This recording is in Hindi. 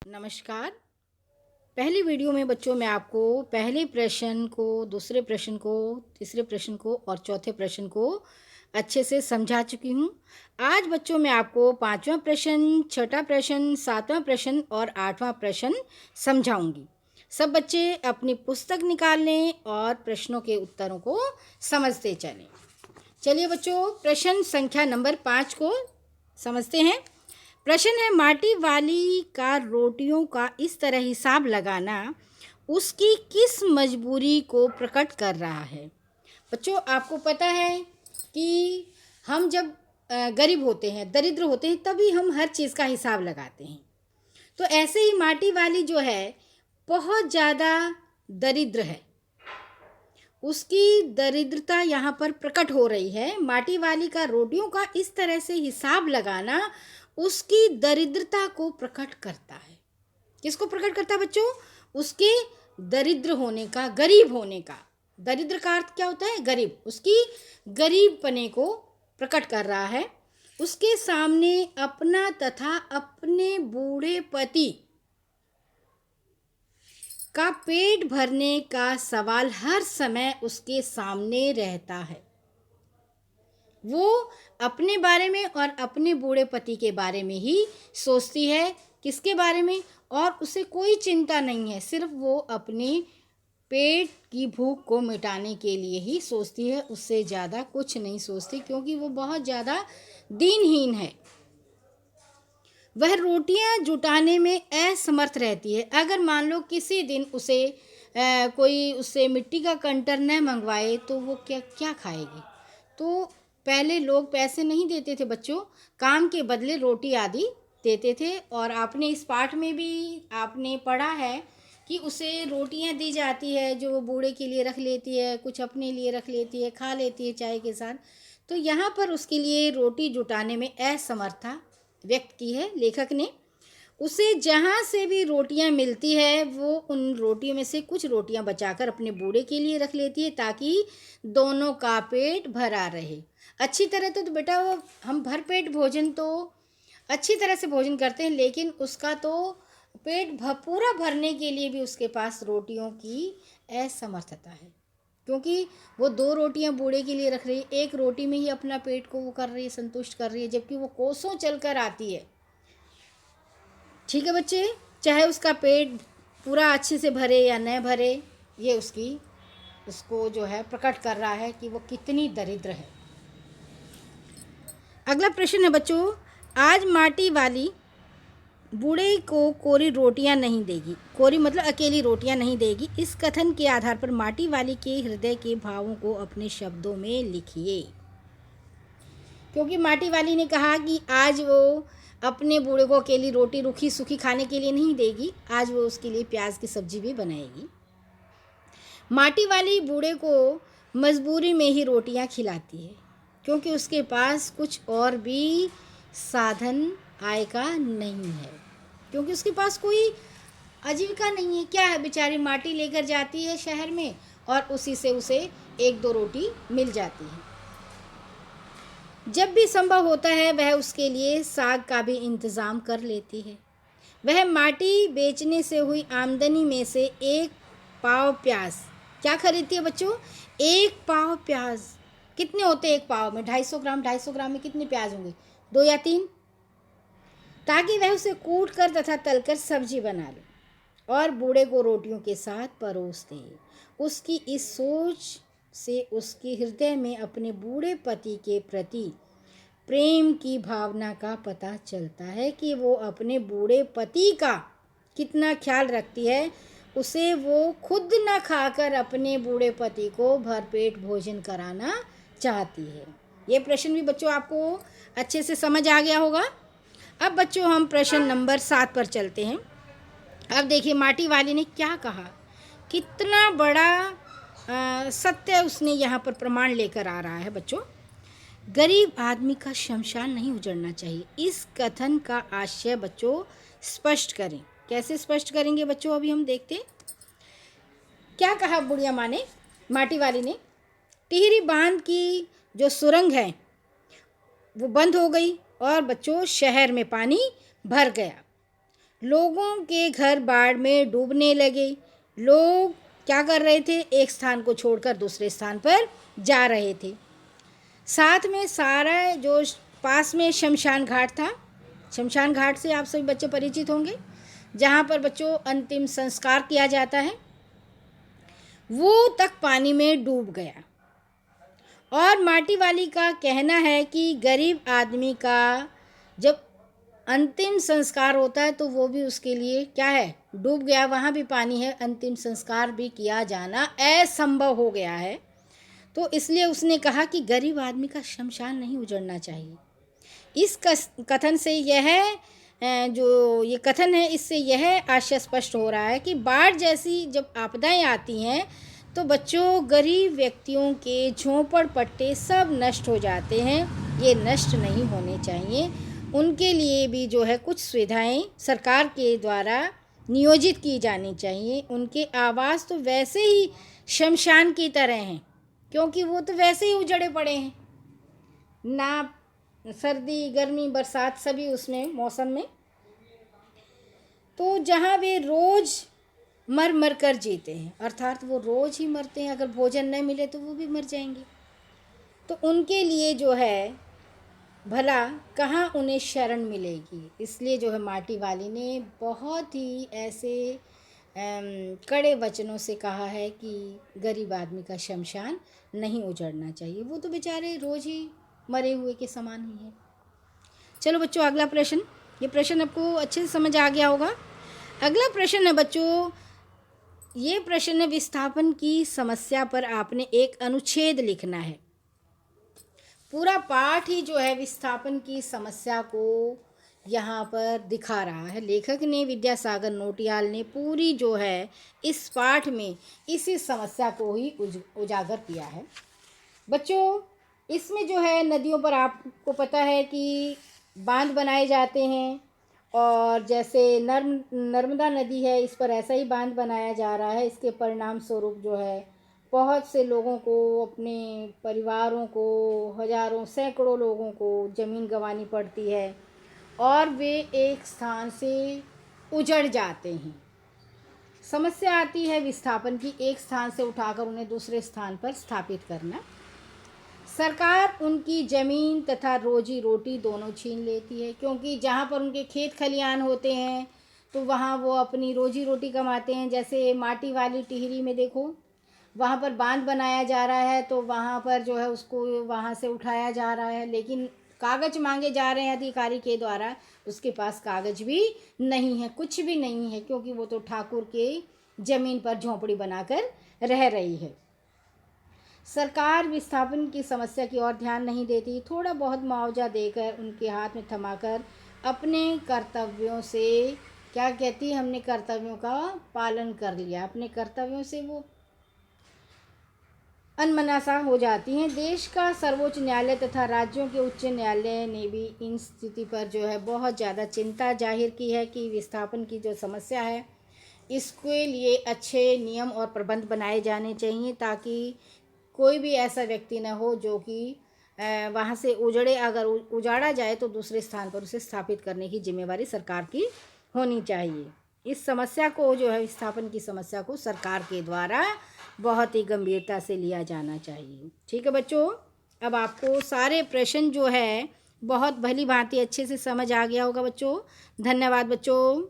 नमस्कार। पहली वीडियो में बच्चों मैं आपको पहले प्रश्न को, दूसरे प्रश्न को, तीसरे प्रश्न को और चौथे प्रश्न को अच्छे से समझा चुकी हूँ। आज बच्चों मैं आपको पांचवा प्रश्न, छठा प्रश्न, सातवां प्रश्न और आठवां प्रश्न समझाऊंगी। सब बच्चे अपनी पुस्तक निकाल लें और प्रश्नों के उत्तरों को समझते चलें। चलिए बच्चों, प्रश्न संख्या नंबर 5 को समझते हैं। प्रश्न है, माटी वाली का रोटियों का इस तरह हिसाब लगाना उसकी किस मजबूरी को प्रकट कर रहा है। बच्चों, आपको पता है कि हम जब गरीब होते हैं, दरिद्र होते हैं, तभी हम हर चीज़ का हिसाब लगाते हैं। तो ऐसे ही माटी वाली जो है बहुत ज़्यादा दरिद्र है, उसकी दरिद्रता यहाँ पर प्रकट हो रही है। माटी वाली का रोटियों का इस तरह से हिसाब लगाना उसकी दरिद्रता को प्रकट करता है। किसको प्रकट करता है बच्चों? उसके दरिद्र होने का, गरीब होने का। दरिद्र का अर्थ क्या होता है? गरीब। उसकी गरीब पने को प्रकट कर रहा है। उसके सामने अपना तथा अपने बूढ़े पति का पेट भरने का सवाल हर समय उसके सामने रहता है। वो अपने बारे में और अपने बूढ़े पति के बारे में ही सोचती है। किसके बारे में? और उसे कोई चिंता नहीं है, सिर्फ वो अपने पेट की भूख को मिटाने के लिए ही सोचती है, उससे ज़्यादा कुछ नहीं सोचती, क्योंकि वो बहुत ज़्यादा दीनहीन है। वह रोटियां जुटाने में असमर्थ रहती है। अगर मान लो किसी दिन उसे कोई उससे मिट्टी का कंटर न मंगवाए तो वो क्या क्या खाएगी। तो पहले लोग पैसे नहीं देते थे बच्चों, काम के बदले रोटी आदि देते थे। और आपने इस पाठ में भी आपने पढ़ा है कि उसे रोटियां दी जाती है जो वो बूढ़े के लिए रख लेती है, कुछ अपने लिए रख लेती है, खा लेती है चाय के साथ। तो यहाँ पर उसके लिए रोटी जुटाने में असमर्थता व्यक्त की है लेखक ने। उसे जहाँ से भी रोटियां मिलती है वो उन रोटियों में से कुछ रोटियां बचाकर अपने बूढ़े के लिए रख लेती है, ताकि दोनों का पेट भरा रहे। अच्छी तरह तो बेटा वो हम भरपेट भोजन तो अच्छी तरह से भोजन करते हैं, लेकिन उसका तो पेट पूरा भरने के लिए भी उसके पास रोटियों की असमर्थता है, क्योंकि वो 2 रोटियां बूढ़े के लिए रख रही है, एक रोटी में ही अपना पेट को वो कर रही है, संतुष्ट कर रही है, जबकि वो कोसों चल कर आती है। ठीक है बच्चे, चाहे उसका पेट पूरा अच्छे से भरे या न भरे, ये उसको जो है प्रकट कर रहा है कि वो कितनी दरिद्र है। अगला प्रश्न है बच्चों, आज माटी वाली बूढ़े को कोरी रोटियां नहीं देगी। कोरी मतलब अकेली रोटियां नहीं देगी। इस कथन के आधार पर माटी वाली के हृदय के भावों को अपने शब्दों में लिखिए। क्योंकि माटी वाली ने कहा कि आज वो अपने बूढ़े को अकेली रोटी रूखी सूखी खाने के लिए नहीं देगी, आज वो उसके लिए प्याज की सब्जी भी बनाएगी। माटी वाली बूढ़े को मजबूरी में ही रोटियां खिलाती है, क्योंकि उसके पास कुछ और भी साधन आय का नहीं है, क्योंकि उसके पास कोई आजीविका नहीं है। क्या है, बेचारी माटी लेकर जाती है शहर में और उसी से उसे 1-2 रोटी मिल जाती है। जब भी संभव होता है वह उसके लिए साग का भी इंतज़ाम कर लेती है। वह माटी बेचने से हुई आमदनी में से 1 पाव प्याज क्या खरीदती है बच्चों? 1 पाव प्याज। कितने होते हैं 1 पाव में? 250 ग्राम। 250 ग्राम में कितने प्याज होंगे? 2 या 3। ताकि वह उसे कूट कर तथा तलकर सब्जी बना ले और बूढ़े को रोटियों के साथ परोस दे। उसकी इस सोच से उसके हृदय में अपने बूढ़े पति के प्रति प्रेम की भावना का पता चलता है कि वो अपने बूढ़े पति का कितना ख्याल रखती है। उसे वो खुद न खाकर अपने बूढ़े पति को भरपेट भोजन कराना चाहती है। ये प्रश्न भी बच्चों आपको अच्छे से समझ आ गया होगा। अब बच्चों हम प्रश्न नंबर 7 पर चलते हैं। अब देखिए माटी वाली ने क्या कहा, कितना बड़ा सत्य उसने यहाँ पर प्रमाण लेकर आ रहा है बच्चों। गरीब आदमी का शमशान नहीं उजड़ना चाहिए। इस कथन का आशय बच्चों स्पष्ट करें। कैसे स्पष्ट करेंगे बच्चों, अभी हम देखते हैं। क्या कहा बुढ़िया माँ ने, माटी वाली ने? टिहरी बांध की जो सुरंग है वो बंद हो गई और बच्चों शहर में पानी भर गया। लोगों के घर बाढ़ में डूबने लगे। लोग क्या कर रहे थे? एक स्थान को छोड़कर दूसरे स्थान पर जा रहे थे। साथ में सारा जो पास में शमशान घाट था, शमशान घाट से आप सभी बच्चे परिचित होंगे, जहाँ पर बच्चों अंतिम संस्कार किया जाता है, वो तक पानी में डूब गया। और माटी वाली का कहना है कि गरीब आदमी का जब अंतिम संस्कार होता है तो वो भी उसके लिए क्या है? डूब गया, वहाँ भी पानी है, अंतिम संस्कार भी किया जाना असंभव हो गया है। तो इसलिए उसने कहा कि गरीब आदमी का शमशान नहीं उजड़ना चाहिए। इस कथन से यह जो ये कथन है, इससे यह आशय स्पष्ट हो रहा है कि बाढ़ जैसी जब आपदाएं आती हैं तो बच्चों गरीब व्यक्तियों के झोंपड़पट्टे सब नष्ट हो जाते हैं। ये नष्ट नहीं होने चाहिए। उनके लिए भी जो है कुछ सुविधाएं सरकार के द्वारा नियोजित की जानी चाहिए। उनके आवास तो वैसे ही शमशान की तरह हैं, क्योंकि वो तो वैसे ही उजड़े पड़े हैं ना, सर्दी गर्मी बरसात सभी उसमें मौसम में। तो जहाँ वे रोज़ मर मर कर जीते हैं, अर्थात वो रोज़ ही मरते हैं, अगर भोजन न मिले तो वो भी मर जाएंगे। तो उनके लिए जो है भला कहाँ उन्हें शरण मिलेगी। इसलिए जो है माटी वाली ने बहुत ही ऐसे कड़े वचनों से कहा है कि गरीब आदमी का शमशान नहीं उजड़ना चाहिए, वो तो बेचारे रोज़ ही मरे हुए के समान ही है। चलो बच्चों, अगला प्रश्न, ये प्रश्न आपको अच्छे से समझ आ गया होगा। अगला प्रश्न है बच्चों, ये प्रश्न है विस्थापन की समस्या पर आपने एक अनुच्छेद लिखना है। पूरा पाठ ही जो है विस्थापन की समस्या को यहाँ पर दिखा रहा है। लेखक ने विद्यासागर नोटियाल ने पूरी जो है इस पाठ में इसी समस्या को ही उजागर किया है। बच्चों, इसमें जो है नदियों पर आपको पता है कि बांध बनाए जाते हैं, और जैसे नर्मदा नदी है, इस पर ऐसा ही बांध बनाया जा रहा है। इसके परिणाम स्वरूप जो है बहुत से लोगों को, अपने परिवारों को, हजारों सैकड़ों लोगों को ज़मीन गंवानी पड़ती है और वे एक स्थान से उजड़ जाते हैं। समस्या आती है विस्थापन की, एक स्थान से उठाकर उन्हें दूसरे स्थान पर स्थापित करना। सरकार उनकी ज़मीन तथा रोजी रोटी दोनों छीन लेती है, क्योंकि जहाँ पर उनके खेत खलियान होते हैं तो वहाँ वो अपनी रोजी रोटी कमाते हैं। जैसे माटी वाली टिहरी में देखो, वहाँ पर बांध बनाया जा रहा है, तो वहाँ पर जो है उसको वहाँ से उठाया जा रहा है, लेकिन कागज़ मांगे जा रहे हैं अधिकारी के द्वारा। उसके पास कागज़ भी नहीं है, कुछ भी नहीं है, क्योंकि वो तो ठाकुर के ज़मीन पर झोंपड़ी बनाकर रह रही है। सरकार विस्थापन की समस्या की ओर ध्यान नहीं देती। थोड़ा बहुत मुआवजा देकर, उनके हाथ में थमाकर अपने कर्तव्यों से क्या कहती है, हमने कर्तव्यों का पालन कर लिया, अपने कर्तव्यों से वो अनमनासा हो जाती हैं। देश का सर्वोच्च न्यायालय तथा राज्यों के उच्च न्यायालय ने भी इन स्थिति पर जो है बहुत ज़्यादा चिंता जाहिर की है कि विस्थापन की जो समस्या है, इसके लिए अच्छे नियम और प्रबंध बनाए जाने चाहिए, ताकि कोई भी ऐसा व्यक्ति न हो जो कि वहाँ से उजड़े। अगर उजाड़ा जाए तो दूसरे स्थान पर उसे स्थापित करने की जिम्मेवारी सरकार की होनी चाहिए। इस समस्या को जो है विस्थापन की समस्या को सरकार के द्वारा बहुत ही गंभीरता से लिया जाना चाहिए। ठीक है बच्चों, अब आपको सारे प्रश्न जो है बहुत भली भांति अच्छे से समझ आ गया होगा बच्चों। धन्यवाद बच्चों।